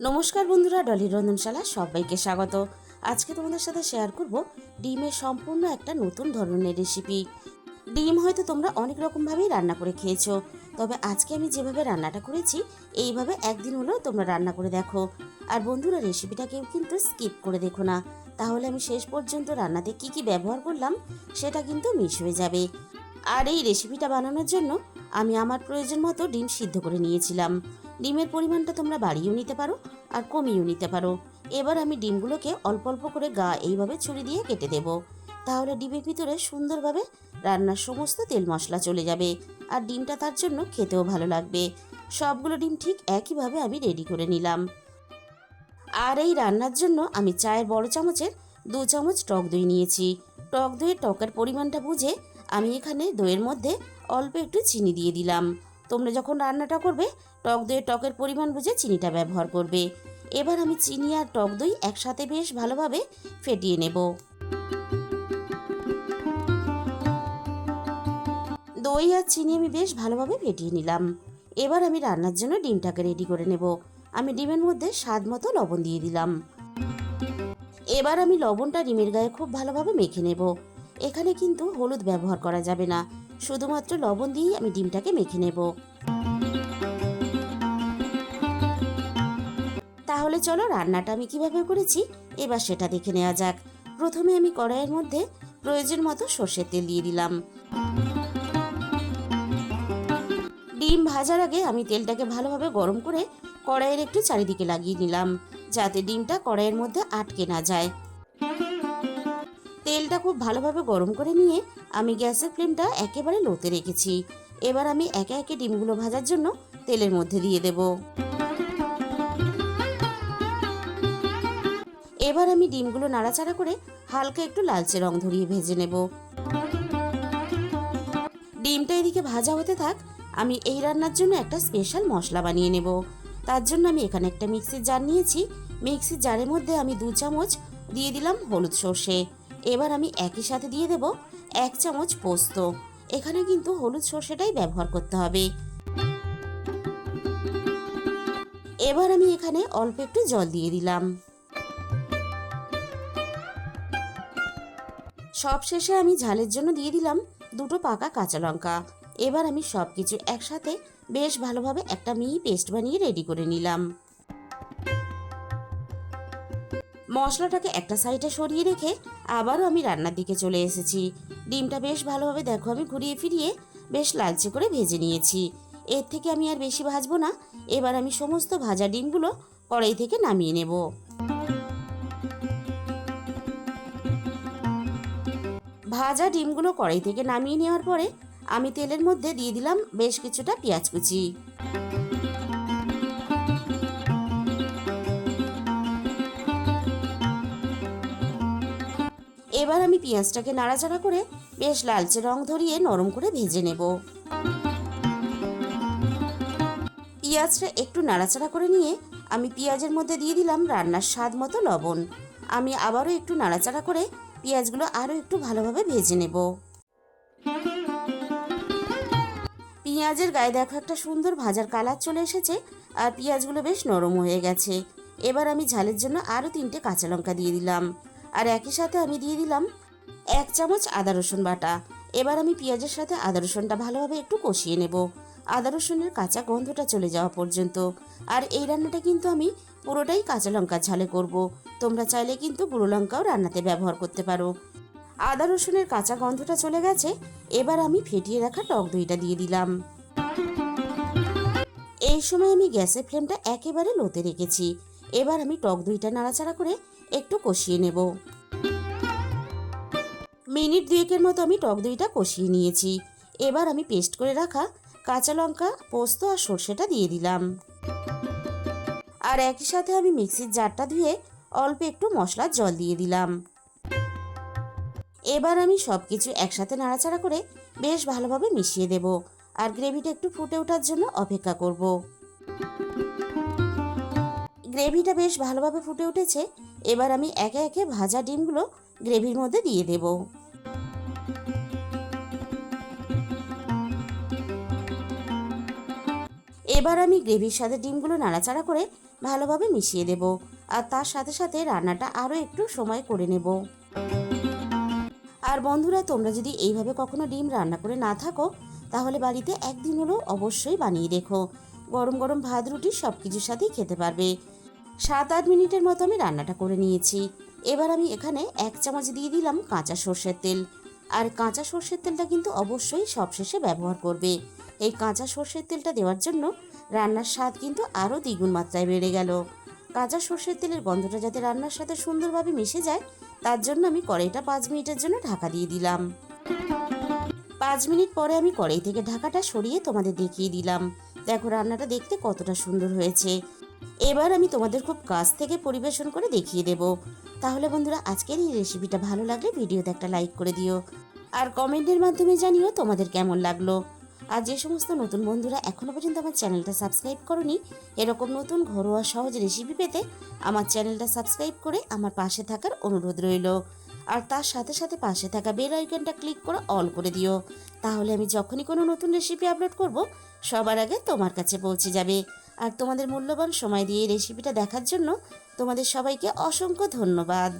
নমস্কার বন্ধুরা, ডলির রন্ধনশালা সবাইকে স্বাগত। আজকে তোমাদের সাথে শেয়ার করব ডিমের সম্পূর্ণ একটা নতুন ধরনের রেসিপি। ডিম হয়তো তোমরা অনেক রকমভাবেই রান্না করে খেয়েছো, তবে আজকে আমি যেভাবে রান্নাটা করেছি এইভাবে একদিন হলেও তোমরা রান্না করে দেখো। আর বন্ধুরা, রেসিপিটাকেও কিন্তু স্কিপ করে দেখো না, তাহলে আমি শেষ পর্যন্ত রান্নাতে কি কি ব্যবহার করলাম সেটা কিন্তু মিস হয়ে যাবে। আর এই রেসিপিটা বানানোর জন্য আমি আমার প্রয়োজন মতো ডিম সিদ্ধ করে নিয়েছিলাম। ডিমের পরিমাণটা তোমরা বাড়িয়েও নিতে পারো আর কমিয়েও নিতে পারো। এবার আমি ডিমগুলোকে অল্প অল্প করে এইভাবে ছুরি দিয়ে কেটে দেব। তাহলে ডিমের ভিতরে সুন্দরভাবে রান্নার সমস্ত তেল মশলা চলে যাবে, আর ডিমটা তার জন্য খেতেও ভালো লাগবে। সবগুলো ডিম ঠিক একইভাবে আমি রেডি করে নিলাম। আর এই রান্নার জন্য আমি চায়ের বড় চামচের 2 চামচ টক দই নিয়েছি। টক দইয়ের টকের পরিমাণটা বুঝে আমি এখানে দইয়ের মধ্যে অল্প একটু চিনি দিয়ে দিলাম। তোমরা যখন রান্নাটা করবে টক দইয়ের টকের পরিমাণ বুঝে চিনিটা ব্যবহার করবে। এবার আমি চিনি আর টক দই একসাথে বেশ ভালোভাবে ফেটিয়ে নেব। দই আর চিনি আমি বেশ ভালোভাবে ফেটিয়ে নিলাম। এবার আমি রান্নার জন্য ডিমটাকে রেডি করে নেব। আমি ডিমের মধ্যে স্বাদ মতো লবণ দিয়ে দিলাম। এবার আমি লবণটা ডিমের গায়ে খুব ভালোভাবে মেখে নেব। এখানে কিন্তু হলুদ ব্যবহার করা যাবে না, শুধুমাত্র লবণ দিয়েই আমি ডিমটাকে মেখে নেব। তাহলে চলো রান্নাটা আমি কিভাবে করেছি এবার সেটা দেখে নেওয়া যাক। প্রথমে আমি কড়াইয়ের মধ্যে প্রয়োজন মতো সর্ষের তেল দিয়ে দিলাম। ডিম ভাজার আগে আমি তেলটাকে ভালোভাবে গরম করে কড়াইয়ের একটু চারিদিকে লাগিয়ে নিলাম, যাতে ডিমটা কড়াইয়ের মধ্যে আটকে না যায়। তেলটা খুব ভালোভাবে গরম করে নিয়ে আমি গ্যাসের ফ্লেমটা একেবারে লোতে রেখেছি। এবার আমি একে একে ডিমগুলো ভাজার জন্য তেলের মধ্যে দিয়ে দেব। এবার আমি ডিমগুলো নাড়াচাড়া করে হালকা একটু লালচে রং ধরিয়ে ভেজে নেব। ডিমটা এদিকে ভাজা হতে থাক, আমি এই রান্নার জন্য একটা স্পেশাল মশলা বানিয়ে নেব। তার জন্য আমি এখানে একটা মিক্সির জার নিয়েছি। মিক্সির জারের মধ্যে আমি 2 চামচ দিয়ে দিলাম হলুদ সর্ষে। এবার আমি একই সাথে দিয়ে দেব 1 চামচ পোস্ত। এখানে কিন্তু হলুদ সর্ষেটাই ব্যবহার করতে হবে। এবার আমি এখানে অল্প একটু জল দিয়ে দিলাম। সবশেষে আমি ঝালের জন্য দিয়ে দিলাম 2টো পাকা কাঁচা লঙ্কা। এবার আমি সবকিছু একসাথে বেশ ভালোভাবে একটা মিহি পেস্ট বানিয়ে রেডি করে নিলাম। মশলাটাকে একটা সাইডে সরিয়ে রেখে আবারও আমি রান্নার দিকে চলে এসেছি। ডিমটা বেশ ভালোভাবে দেখো আমি ঘুরিয়ে ফিরিয়ে বেশ লালচে করে ভেজে নিয়েছি। এর থেকে আমি আর বেশি ভাজবো না। এবার আমি সমস্ত ভাজা ডিমগুলো কড়াই থেকে নামিয়ে নেব। ভাজা ডিমগুলো কড়াই থেকে নামিয়ে নেওয়ার পরে আমি তেলের মধ্যে দিয়ে দিলাম বেশ কিছুটা পেঁয়াজ কুচি। এবার আমি পেঁয়াজটাকে নাড়াচাড়া করে বেশ লালচে রং ধরিয়ে নরম করে ভেজে নেব। পেঁয়াজটা একটু নাড়াচাড়া করে নিয়ে আমি পেঁয়াজের মধ্যে দিয়ে দিলাম রান্নার স্বাদ মতো লবণ। আমি আবারও একটু নাড়াচাড়া করে পেঁয়াজগুলো আরও একটু ভালোভাবে ভেজে নেব। পেঁয়াজের গায়ে দেখো একটা সুন্দর ভাজার কালার চলে এসেছে, আর পেঁয়াজগুলো বেশ নরম হয়ে গেছে। এবার আমি ঝালের জন্য আরও 3টে কাঁচা লঙ্কা দিয়ে দিলাম, আর একই সাথে আমি দিয়ে দিলাম 1 চামচ আদা রসুন বাটা। এবার আমি পেঁয়াজের সাথে আদা রসুনটা ভালোভাবে একটু কষিয়ে নেব, আদা রসুনের কাঁচা গন্ধটা চলে যাওয়া পর্যন্ত। আর এই রান্নাটা কিন্তু আমি পুরোটাই কাঁচা লঙ্কার ঝালে করব। তোমরা চাইলে কিন্তু গুঁড়ো লঙ্কাও রান্নাতে ব্যবহার করতে পারো। আদা রসুনের কাঁচা গন্ধটা চলে গেছে। এবার আমি ফেটিয়ে রাখা টক দইটা দিয়ে দিলাম। এই সময় আমি গ্যাসের ফ্লেমটা একেবারে লোতে রেখেছি। এবার আমি টক দইটা নাড়াচাড়া করে একটু কষিয়ে নেব। মিনিট 2 মতো আমি টক দইটা কষিয়ে নিয়েছি। এবার আমি পেস্ট করে রাখা কাঁচা লঙ্কা, পোস্ত আর সর্ষেটা দিয়ে দিলাম। আর একই সাথে আমি মিক্সির জারটা ধুয়ে অল্প একটু মশলার জল দিয়ে দিলাম। এবার আমি সবকিছু একসাথে নাড়াচাড়া করে বেশ ভালোভাবে মিশিয়ে দেব, আর গ্রেভিটা একটু ফুটে ওঠার জন্য অপেক্ষা করব। গ্রেভিটা বেশ ভালোভাবে ফুটে উঠেছে। এবার আমি একে একে ভাজা ডিমগুলো গ্রেভির মধ্যে দিয়ে দেব। এবার আমি গ্রেভির সাথে ডিমগুলো নাড়াচাড়া করে ভালোভাবে মিশিয়ে দেব। আর তার সাথে সাথে রান্নাটা আরও একটু সময় করে নেব। আর বন্ধুরা, তোমরা যদি এইভাবে কখনো ডিম রান্না করে না থাকো, তাহলে বাড়িতে একদিন হলেও অবশ্যই বানিয়ে দেখো। গরম গরম ভাত রুটি সব কিছুর সাথেই খেতে পারবে। 7-8 মিনিটের মতো আমি রান্নাটা করে নিয়েছি। এবার আমি এখানে 1 চামচ দিয়ে দিলাম কাঁচা সর্ষের তেল। আর কাঁচা সর্ষের তেলটা কিন্তু অবশ্যই সবশেষে ব্যবহার করবে। এই কাঁচা সর্ষের তেলটা দেওয়ার জন্য রান্নার স্বাদ কিন্তু আরও দ্বিগুণ মাত্রায় বেড়ে গেল। কাঁচা সর্ষের তেলের গন্ধটা যাতে রান্নার সাথে সুন্দরভাবে মিশে যায়, তার জন্য আমি কড়াইটা 5 মিনিটের জন্য ঢাকা দিয়ে দিলাম। 5 মিনিট পরে আমি কড়াই থেকে ঢাকাটা সরিয়ে তোমাদের দেখিয়ে দিলাম। দেখো রান্নাটা দেখতে কতটা সুন্দর হয়েছে। এবার আমি তোমাদের খুব কাছ থেকে পরিবেশন করে দেখিয়ে দেব। তাহলে বন্ধুরা, আজকের এই রেসিপিটা ভালো লাগলে ভিডিওতে একটা লাইক করে দিও। আর কমেন্টের মাধ্যমে জানিও তোমাদের কেমন লাগলো। আর যে সমস্ত নতুন বন্ধুরা এখনও পর্যন্ত আমার চ্যানেলটা সাবস্ক্রাইব করোনি, এরকম নতুন ঘরোয়া সহজ রেসিপি পেতে আমার চ্যানেলটা সাবস্ক্রাইব করে আমার পাশে থাকার অনুরোধ রইল। আর তার সাথে সাথে পাশে থাকা বেল আইকনটা ক্লিক করে অল করে দিও। তাহলে আমি যখনই কোনো নতুন রেসিপি আপলোড করব, সবার আগে তোমার কাছে পৌঁছে যাবে। আর তোমাদের মূল্যবান সময় দিয়ে এই রেসিপিটা দেখার জন্য তোমাদের সবাইকে অসংখ্য ধন্যবাদ।